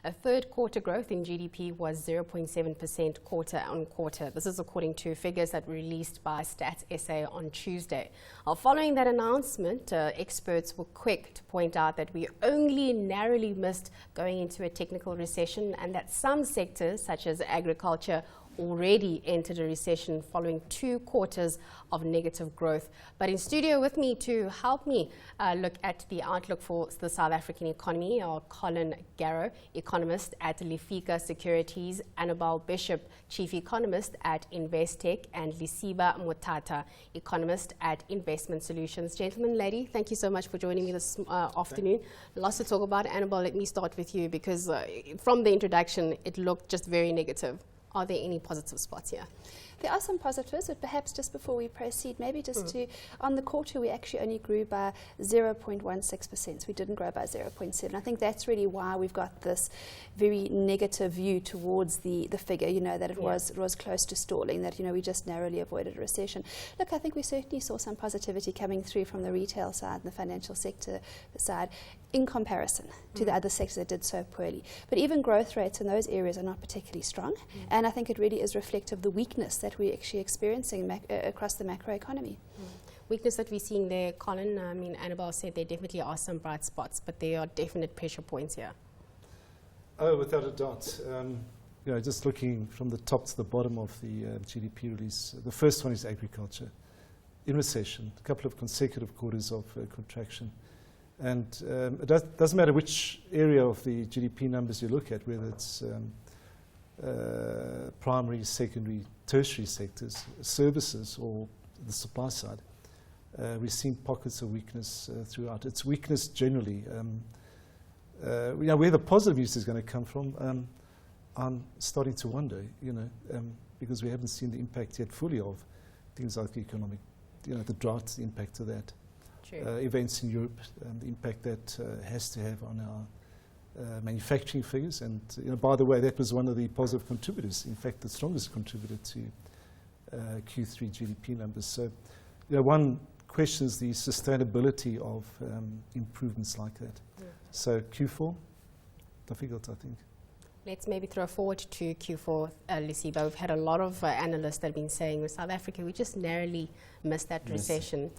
A third quarter growth in GDP was 0.7% quarter on quarter. This is according to figures that were released by Stats SA on Tuesday. Following that announcement, experts were quick to point out that we only narrowly missed going into a technical recession, and that some sectors, such as agriculture, already entered a recession following 2 quarters of negative growth. But in studio with me to help me look at the outlook for the South African economy are Colen Garrow, economist at Lefika Securities, Annabel Bishop, chief economist at Investec and Lesiba Mothata, economist at Investment Solutions. Gentlemen, lady, thank you so much for joining me this afternoon. Lots to talk about. Annabel, let me start with you because from the introduction, it looked just very negative. Are there any positive spots here? There are some positives, but perhaps just before we proceed, maybe just to, on the quarter, we actually only grew by 0.16%. So we didn't grow by 0.7. I think that's really why we've got this very negative view towards the figure, you know, that it was close to stalling, that, you know, we just narrowly avoided a recession. Look, I think we certainly saw some positivity coming through from the retail side and the financial sector side in comparison to the other sectors that did so poorly. But even growth rates in those areas are not particularly strong. And I think it really is reflective of the weakness that we're actually experiencing across the macroeconomy. Weakness that we're seeing there, Colin, I mean, Annabel said there definitely are some bright spots, but there are definite pressure points here. Oh, without a doubt. You know, just looking from the top to the bottom of the GDP release, the first one is agriculture. In recession, a couple of consecutive quarters of contraction. And it doesn't matter which area of the GDP numbers you look at, whether it's primary, secondary, tertiary sectors, services, or the supply side. We've seen pockets of weakness throughout. It's weakness generally. You know, where the positive news is going to come from, I'm starting to wonder, you know, because we haven't seen the impact yet fully of things like the economic, you know, the drought, the impact of that. Events in Europe, the impact that has to have on our manufacturing figures. And, you know, by the way, that was one of the positive contributors, in fact, the strongest contributor to Q3 GDP numbers. So, you know, one questions the sustainability of improvements like that. So Q4, difficult, I think. Let's maybe throw forward to Q4, Lesiba. We've had a lot of analysts that have been saying with South Africa, we just narrowly missed that recession.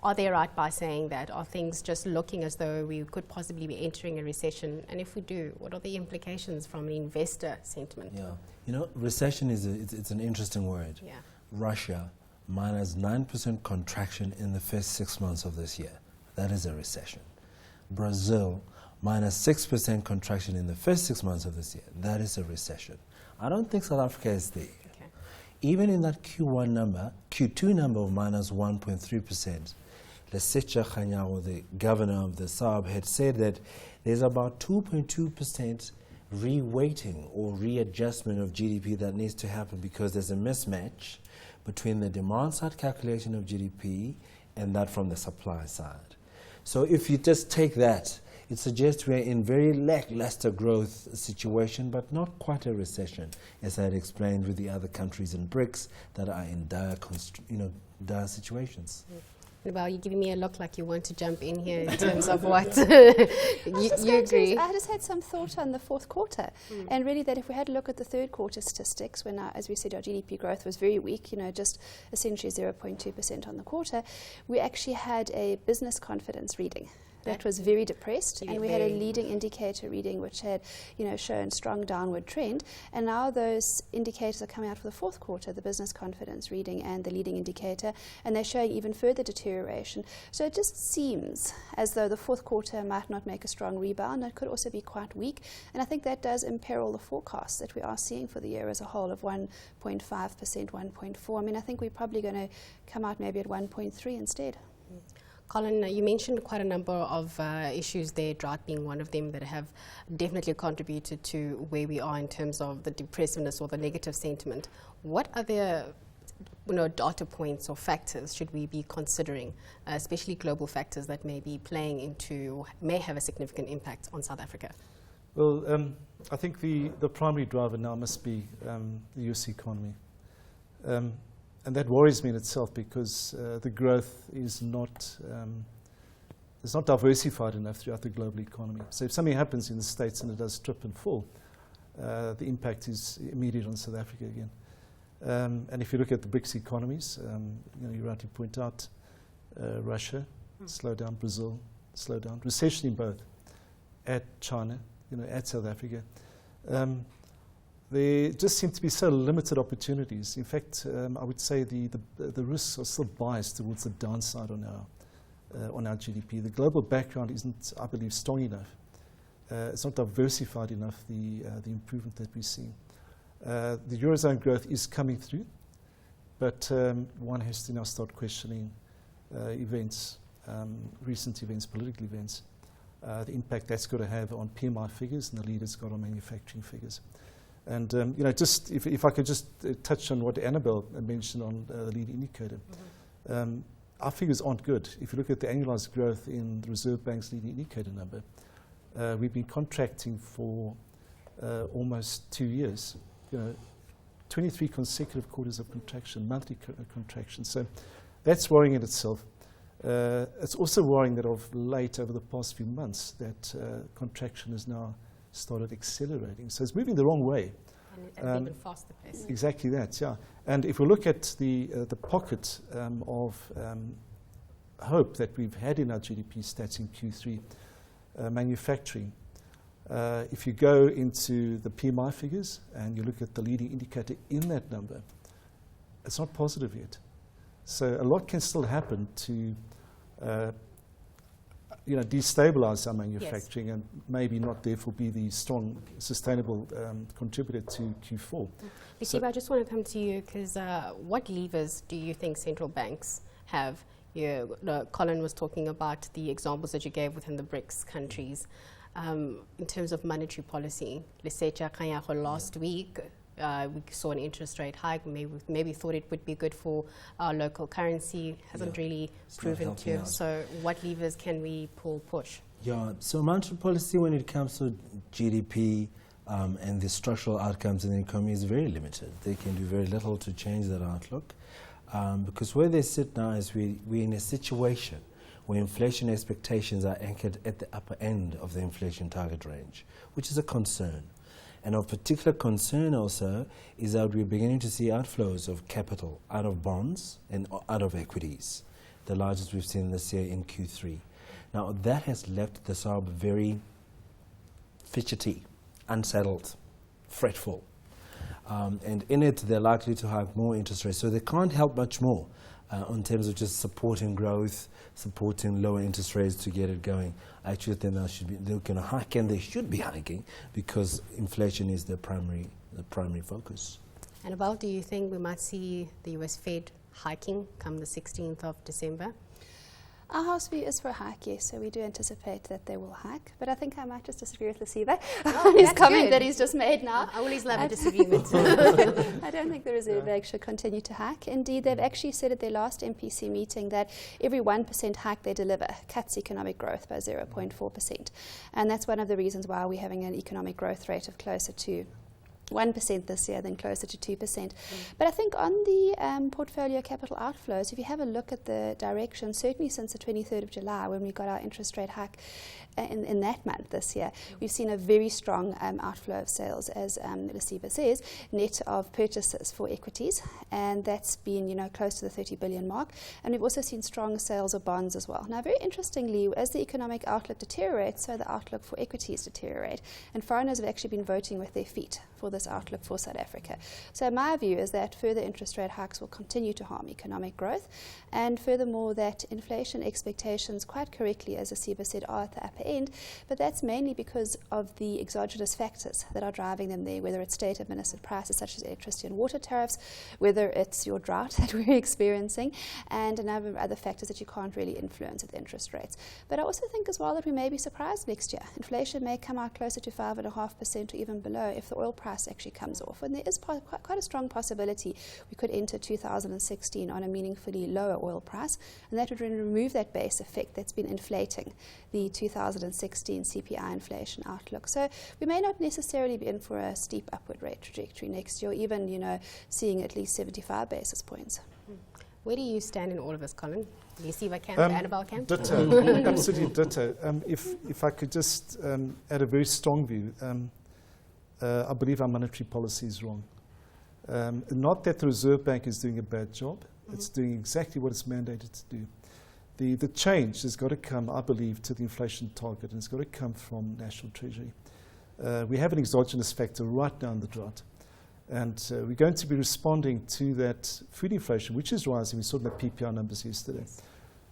Are they right by saying that? Are things just looking as though we could possibly be entering a recession? And if we do, what are the implications from an investor sentiment? Yeah, you know, recession is it's an interesting word. Yeah. Russia, minus 9% contraction in the first 6 months of this year. That is a recession. Brazil, minus 6% contraction in the first 6 months of this year. That is a recession. I don't think South Africa is there. Okay. Even in that Q1 number, Q2 number of minus 1.3%, Lefika Securities, the governor of the SARB, had said that there's about 2.2% reweighting or readjustment of GDP that needs to happen because there's a mismatch between the demand side calculation of GDP and that from the supply side. So if you just take that, it suggests we're in very lackluster growth situation, but not quite a recession, as I had explained with the other countries in BRICS that are in dire situations. Well, you're giving me a look like you want to jump in here in terms of what you agree. I just had some thought on the fourth quarter, and really that if we had a look at the third quarter statistics, when, as we said, our GDP growth was very weak, you know, just essentially 0.2% on the quarter, we actually had a business confidence reading that was very depressed, and we had a leading indicator reading which had, you know, shown strong downward trend, and now those indicators are coming out for the fourth quarter, the business confidence reading and the leading indicator, and they're showing even further deterioration. So it just seems as though the fourth quarter might not make a strong rebound. It could also be quite weak, and I think that does imperil the forecast that we are seeing for the year as a whole of 1.5%, 1.4. I mean, I think we're probably going to come out maybe at 1.3 instead. Colin, you mentioned quite a number of issues there, drought being one of them, that have definitely contributed to where we are in terms of the depressiveness or the negative sentiment. What other data points or factors should we be considering, especially global factors that may be playing into, may have a significant impact on South Africa? Well, I think the primary driver now must be the US economy. And that worries me in itself because the growth is not it's not diversified enough throughout the global economy. So if something happens in the States and it does trip and fall, the impact is immediate on South Africa again. And if you look at the BRICS economies, you rightly point out Russia, slow down, Brazil, slow down, recession in both, at China, at South Africa. There just seem to be so limited opportunities. In fact, I would say the risks are still biased towards the downside on our GDP. The global background isn't, I believe, strong enough. It's not diversified enough, the improvement that we're seeing. The Eurozone growth is coming through, but one has to now start questioning events, recent events, political events, the impact that's got to have on PMI figures and the lead it's got on manufacturing figures. And just if I could just touch on what Annabel mentioned on the lead indicator. Our figures aren't good. If you look at the annualized growth in the Reserve Bank's leading indicator number, we've been contracting for almost 2 years. 23 consecutive quarters of contraction, monthly contraction. So that's worrying in itself. It's also worrying that of late, over the past few months, that contraction has now started accelerating. So it's moving the wrong way. And at an even faster pace. Exactly that, yeah. And if we look at the pocket of hope that we've had in our GDP stats in Q3, manufacturing, if you go into the PMI figures and you look at the leading indicator in that number, it's not positive yet. So a lot can still happen to destabilize our manufacturing, yes, and maybe not therefore be the strong, sustainable contributor to Q4. Lesiba, I just want to come to you because what levers do you think central banks have? Colen was talking about the examples that you gave within the BRICS countries. In terms of monetary policy, last week, we saw an interest rate hike. Maybe thought it would be good for our local currency. Hasn't really proven to. So what levers can we push? Yeah, so monetary policy when it comes to GDP and the structural outcomes in the economy is very limited. They can do very little to change that outlook. Because where they sit now is we're in a situation where inflation expectations are anchored at the upper end of the inflation target range, which is a concern. And of particular concern also is that we're beginning to see outflows of capital out of bonds and out of equities, the largest we've seen this year in Q3. Now that has left the SARB very fidgety, unsettled, fretful. And in it, they're likely to hike more interest rates. So they can't help much more in terms of just supporting growth, supporting lower interest rates to get it going. I actually think they're going to hike, and they should be hiking because inflation is the primary focus. Annabel, do you think we might see the US Fed hiking come the 16th of December? Our house view is for a hike, yes, so we do anticipate that they will hike. But I think I might just disagree with Lesiba on his comment that he's just made now. I always love a disagreement. I don't think the Reserve Bank should continue to hike. Indeed, they've actually said at their last MPC meeting that every 1% hike they deliver cuts economic growth by 0.4%. And that's one of the reasons why we're having an economic growth rate of closer to 1% this year, then closer to 2%. But I think on the portfolio capital outflows, if you have a look at the direction, certainly since the 23rd of July when we got our interest rate hike in that month this year, we've seen a very strong outflow of sales, as Lesiba says, net of purchases for equities, and that's been close to the 30 billion mark. And we've also seen strong sales of bonds as well. Now, very interestingly, as the economic outlook deteriorates, so the outlook for equities deteriorate, and foreigners have actually been voting with their feet for this outlook for South Africa. So my view is that further interest rate hikes will continue to harm economic growth, and furthermore that inflation expectations, quite correctly as Lesiba said, are at the upper end, but that's mainly because of the exogenous factors that are driving them there, whether it's state administered prices such as electricity and water tariffs, whether it's your drought that we're experiencing, and a number of other factors that you can't really influence with interest rates. But I also think as well that we may be surprised next year. Inflation may come out closer to 5.5% or even below if the oil price actually comes off, and there is quite a strong possibility we could enter 2016 on a meaningfully lower oil price, and that would remove that base effect that's been inflating the 2016 CPI inflation outlook. So we may not necessarily be in for a steep upward rate trajectory next year, even seeing at least 75 basis points. Where do you stand in all of this, Colen? Lesiba camp, Annabel camp? Ditto, absolutely ditto. If I could just add a very strong view, I believe our monetary policy is wrong. Not that the Reserve Bank is doing a bad job. It's doing exactly what it's mandated to do. The change has got to come, I believe, to the inflation target, and it's got to come from National Treasury. We have an exogenous factor right now in the drought. And we're going to be responding to that food inflation, which is rising. We saw the PPI numbers yesterday.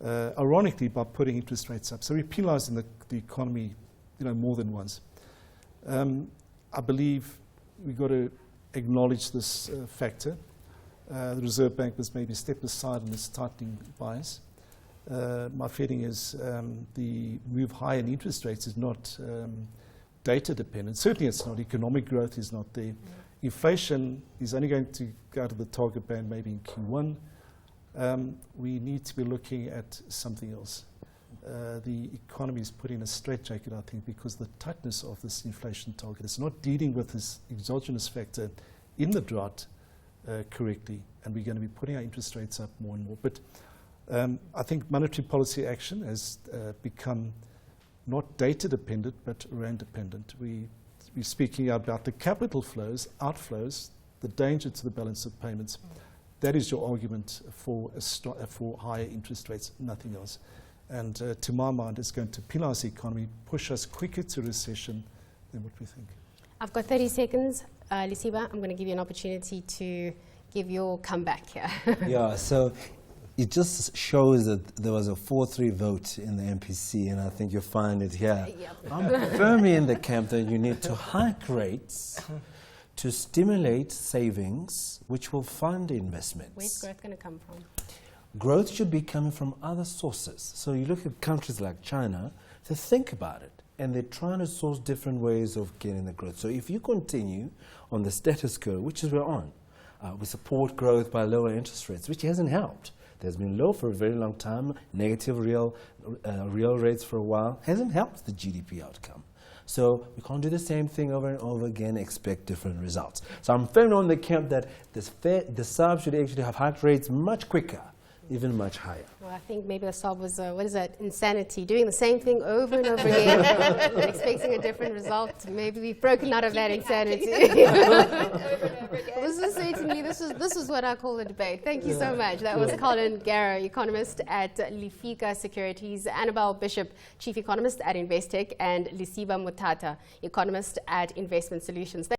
Ironically, by putting interest rates up. So we're penalizing the economy, more than once. I believe we've got to acknowledge this factor. The Reserve Bank was maybe a step aside in this tightening bias. My feeling is the move higher in interest rates is not data dependent. Certainly it's not. Economic growth is not there. Inflation is only going to go to the target band maybe in Q1. We need to be looking at something else. The economy is put in a straitjacket, I think, because the tightness of this inflation target is not dealing with this exogenous factor in the drought correctly, and we're going to be putting our interest rates up more and more. But I think monetary policy action has become not data dependent, but rand dependent. We're speaking about the capital flows, outflows, the danger to the balance of payments. That is your argument for higher interest rates, nothing else. And to my mind, it's going to penalize the economy, push us quicker to recession than what we think. I've got 30 seconds. Lesiba, I'm going to give you an opportunity to give your comeback here. Yeah, so it just shows that there was a 4-3 vote in the MPC, and I think you'll find it here. Yep. I'm firmly in the camp that you need to hike rates to stimulate savings, which will fund investments. Where's growth going to come from? Growth should be coming from other sources. So you look at countries like China, they think about it, and they're trying to source different ways of getting the growth. So if you continue on the status quo, which is we're on, we support growth by lower interest rates, which hasn't helped. There's been low for a very long time, negative real rates for a while, hasn't helped the GDP outcome. So we can't do the same thing over and over again, expect different results. So I'm firmly on the camp that the SARB should actually have hiked rates much quicker, even much higher. Well, I think maybe the SARB was, what is that, insanity, doing the same thing over and over again and expecting a different result. Maybe we've broken out of that insanity. This is what I call a debate. Thank you so much. That was Colen Garrow, economist at Lefika Securities, Annabel Bishop, chief economist at Investec, and Lesiba Mothata, economist at Investment Solutions.